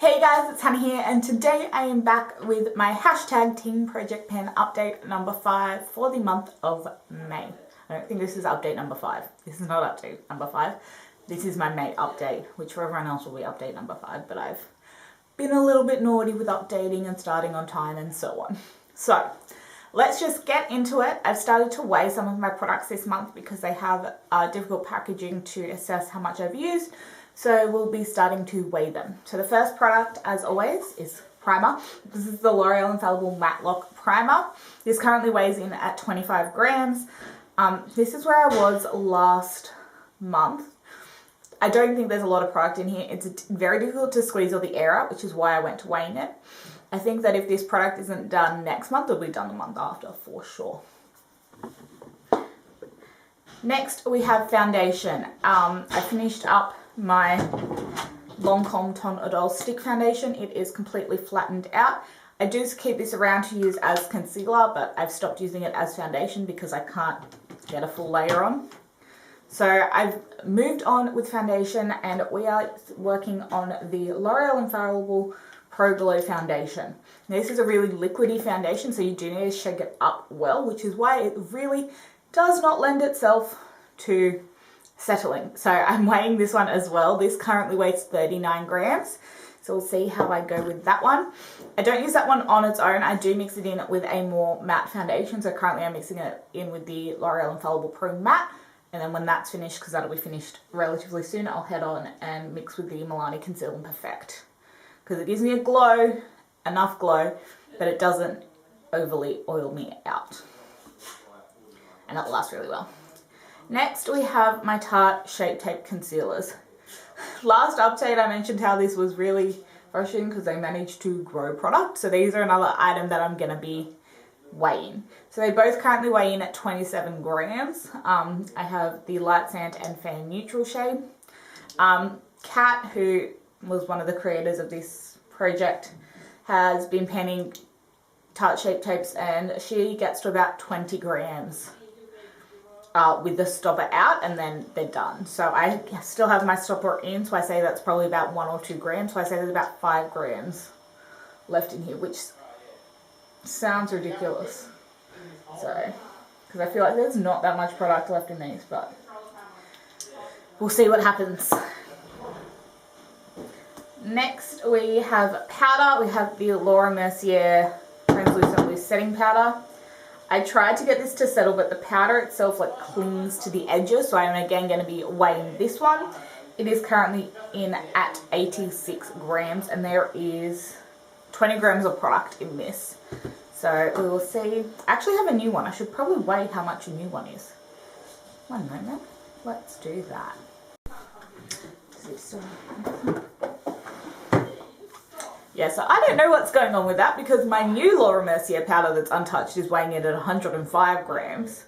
Hey guys, it's Hannah here, and today I am back with my hashtag Team Project Pen update number 5 for the month of May. I don't think this is update number 5. This is not update number 5. This is my May update, which for everyone else will be update number 5, but I've been a little bit naughty with updating and starting on time and so on. So, let's just get into it. I've started to weigh some of my products this month because they have difficult packaging to assess how much I've used. So we'll be starting to weigh them. So the first product, as always, is primer. This is the L'Oreal Infallible Matte Lock Primer. This currently weighs in at 25 grams. This is where I was last month. I don't think there's a lot of product in here. It's very difficult to squeeze all the air out, which is why I went to weighing it. I think that if this product isn't done next month, it'll be done the month after for sure. Next, we have foundation. I finished up my Lancome Ton Idole Stick Foundation. It is completely flattened out. I do keep this around to use as concealer, but I've stopped using it as foundation because I can't get a full layer on. So I've moved on with foundation, and we are working on the L'Oreal Infallible Pro Glow Foundation. Now, this is a really liquidy foundation, so you do need to shake it up well, which is why it really does not lend itself to settling. So I'm weighing this one as well. This currently weighs 39 grams. So we'll see how I go with that one. I don't use that one on its own. I do mix it in with a more matte foundation. So currently I'm mixing it in with the L'Oreal Infallible Pro Matte. And then when that's finished, because that'll be finished relatively soon, I'll head on and mix with the Milani Conceal and Perfect. Because it gives me a glow, enough glow, but it doesn't overly oil me out. And it'll last really well. Next, we have my Tarte Shape Tape Concealers. Last update, I mentioned how this was really frustrating because they managed to grow product. So these are another item that I'm going to be weighing. So they both currently weigh in at 27 grams. I have the Light Sand and Fan Neutral shade. Kat, who was one of the creators of this project, has been penning Tarte Shape Tapes, and she gets to about 20 grams. With the stopper out, and then they're done. So I still have my stopper in, so I say that's probably about 1 or 2 grams. So I say there's about 5 grams left in here, which sounds ridiculous. So, because I feel like there's not that much product left in these, but we'll see what happens. Next, we have powder. We have the Laura Mercier Translucent Loose Setting Powder. I tried to get this to settle, but the powder itself clings to the edges, so I'm again going to be weighing this one. It is currently in at 86 grams, and there is 20 grams of product in this. So we will see. I actually have a new one. I should probably weigh how much a new one is. One moment. Let's do that. Yeah, so I don't know what's going on with that because my new Laura Mercier powder that's untouched is weighing in at 105 grams.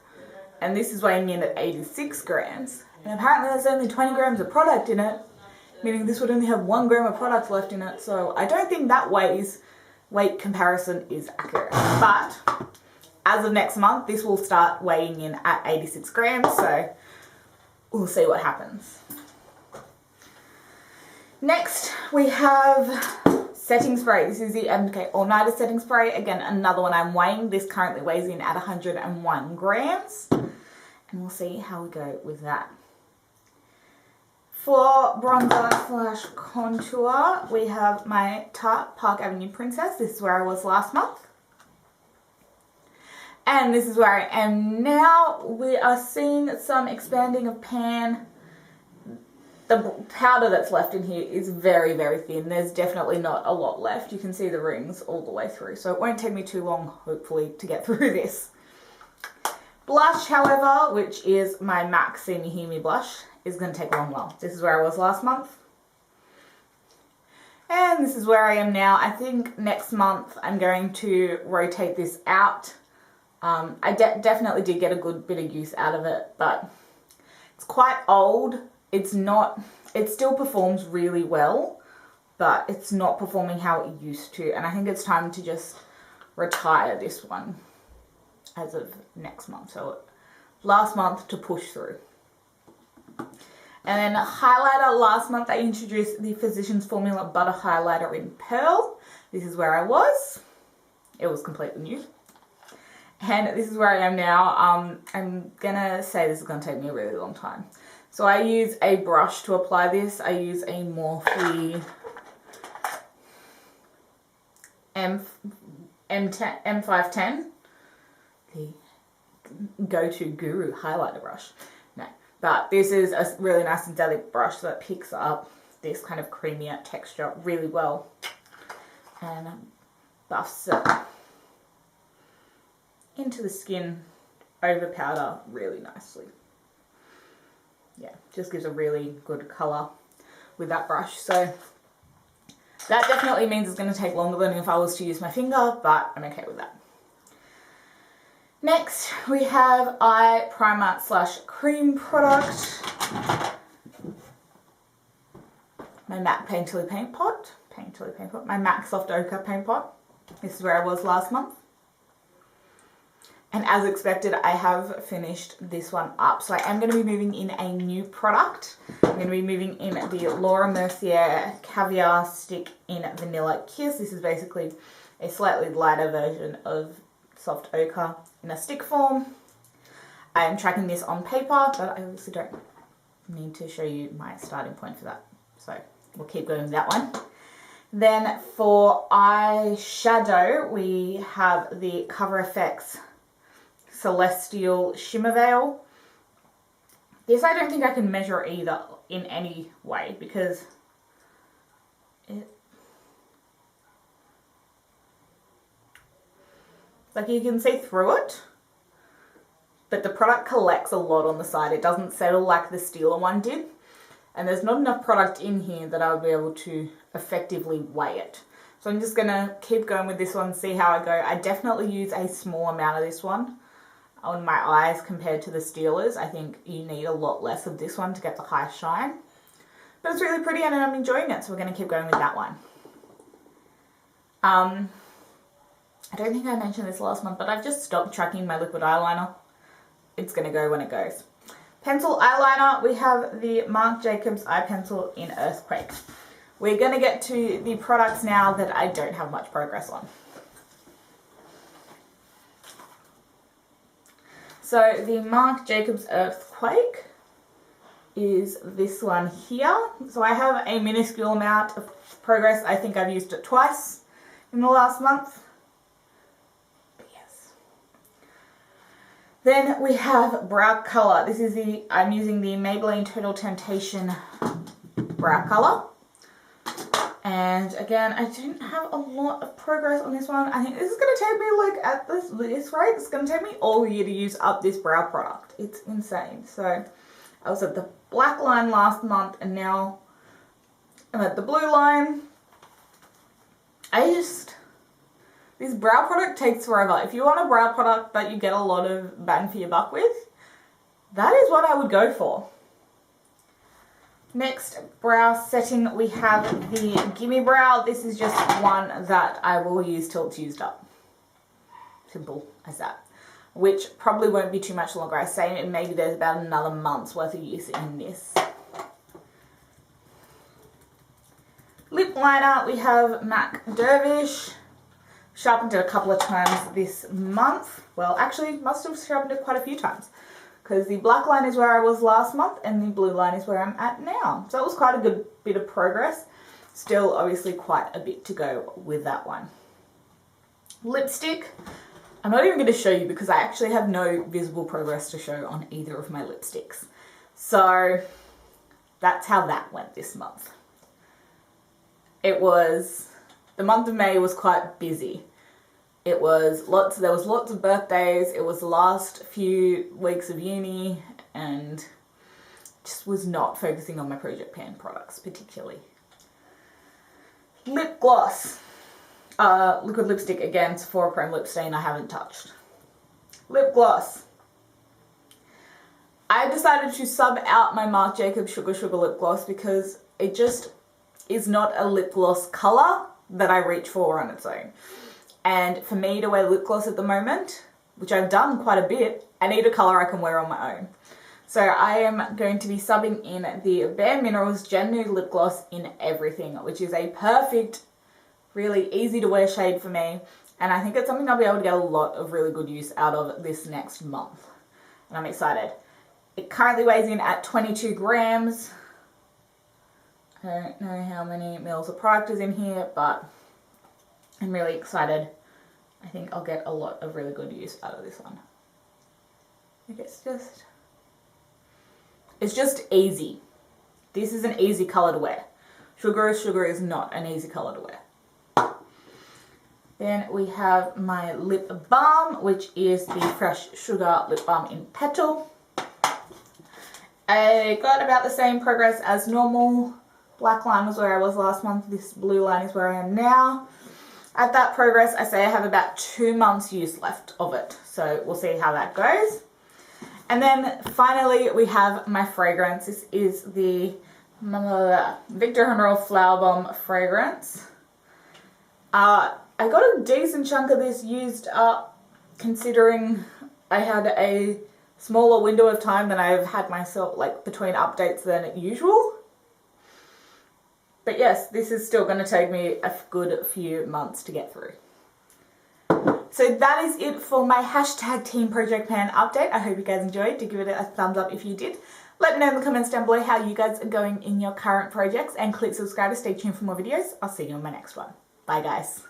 And this is weighing in at 86 grams. And apparently there's only 20 grams of product in it, meaning this would only have 1 gram of product left in it. So I don't think that weight comparison is accurate. But as of next month, this will start weighing in at 86 grams. So we'll see what happens. Next, we have setting spray. This is the MK All Nighter setting spray. Again, another one I'm weighing. This currently weighs in at 101 grams. And we'll see how we go with that. For bronzer / contour, we have my Tarte Park Avenue Princess. This is where I was last month. And this is where I am now. We are seeing some expanding of pan. The powder that's left in here is very, very thin. There's definitely not a lot left. You can see the rings all the way through. So it won't take me too long, hopefully, to get through this. Blush, however, which is my MAC See Me Hear Me blush, is going to take a long while. This is where I was last month. And this is where I am now. I think next month I'm going to rotate this out. I definitely did get a good bit of use out of it, but it's quite old. It still performs really well, but it's not performing how it used to. And I think it's time to just retire this one as of next month. So last month to push through. And then highlighter, last month I introduced the Physicians Formula Butter Highlighter in Pearl. This is where I was. It was completely new. And this is where I am now. I'm gonna say this is gonna take me a really long time. So I use a brush to apply this. I use a Morphe M510, the go-to guru highlighter brush. No, but this is a really nice synthetic brush that picks up this kind of creamier texture really well and buffs it into the skin over powder really nicely. Yeah, just gives a really good colour with that brush. So that definitely means it's going to take longer than if I was to use my finger, but I'm okay with that. Next, we have eye primer slash cream product. My MAC Painterly Paint Pot. My MAC Soft Ochre Paint Pot. This is where I was last month. And as expected, I have finished this one up. So I am going to be moving in a new product. I'm going to be moving in the Laura Mercier Caviar Stick in Vanilla Kiss. This is basically a slightly lighter version of Soft Ochre in a stick form. I am tracking this on paper, but I obviously don't need to show you my starting point for that. So we'll keep going with that one. Then for eyeshadow, we have the Cover FX Celestial Shimmer Veil. This I don't think I can measure either in any way because like you can see through it, but the product collects a lot on the side. It doesn't settle like the Steeler one did, and there's not enough product in here that I would be able to effectively weigh it. So I'm just gonna keep going with this one, see how I go. I definitely use a small amount of this one on my eyes compared to the Steelers. I think you need a lot less of this one to get the high shine. But it's really pretty and I'm enjoying it, so we're going to keep going with that one. I don't think I mentioned this last month, but I've just stopped tracking my liquid eyeliner. It's going to go when it goes. Pencil eyeliner, we have the Marc Jacobs Eye Pencil in Earthquake. We're going to get to the products now that I don't have much progress on. So the Marc Jacobs Earthquake is this one here. So I have a minuscule amount of progress. I think I've used it twice in the last month. But yes. Then we have brow colour. This is I'm using the Maybelline Total Temptation brow colour. And again, I didn't have a lot of progress on this one. I think this is going to take me, like, at this rate, it's going to take me all year to use up this brow product. It's insane. So I was at the black line last month and now I'm at the blue line. This brow product takes forever. If you want a brow product that you get a lot of bang for your buck with, that is what I would go for. Next, brow setting, we have the Gimme Brow. This is just one that I will use till it's used up. Simple as that. Which probably won't be too much longer. I say maybe there's about another month's worth of use in this. Lip liner, we have MAC Dervish. Sharpened it a couple of times this month. Well, actually, must have sharpened it quite a few times, because the black line is where I was last month and the blue line is where I'm at now. So it was quite a good bit of progress. Still, obviously, quite a bit to go with that one. Lipstick. I'm not even going to show you because I actually have no visible progress to show on either of my lipsticks. So that's how that went this month. The month of May was quite busy. There was lots of birthdays, it was the last few weeks of uni, and just was not focusing on my Project Pan products particularly. Lip gloss. Liquid lipstick, again, Sephora Chrome Lip Stain I haven't touched. Lip gloss. I decided to sub out my Marc Jacobs Sugar Sugar lip gloss because it just is not a lip gloss colour that I reach for on its own. And for me to wear lip gloss at the moment, which I've done quite a bit, I need a colour I can wear on my own. So I am going to be subbing in the Bare Minerals Gen Nude Lip Gloss in Everything, which is a perfect, really easy to wear shade for me. And I think it's something I'll be able to get a lot of really good use out of this next month. And I'm excited. It currently weighs in at 22 grams. I don't know how many mils of product is in here, but I'm really excited. I think I'll get a lot of really good use out of this one. Like it's just easy. This is an easy colour to wear. Sugar is not an easy colour to wear. Then we have my lip balm, which is the Fresh Sugar Lip Balm in Petal. I got about the same progress as normal. Black line was where I was last month. This blue line is where I am now. At that progress, I say I have about 2 months use left of it. So we'll see how that goes. And then finally, we have my fragrance. This is the Victor Honora Flower Bomb fragrance. I got a decent chunk of this used up, considering I had a smaller window of time than I've had myself, like, between updates than usual. But yes, this is still going to take me a good few months to get through. So that is it for my hashtag Team Project Pan update. I hope you guys enjoyed. Do give it a thumbs up if you did. Let me know in the comments down below how you guys are going in your current projects, and click subscribe to stay tuned for more videos. I'll see you on my next one. Bye guys.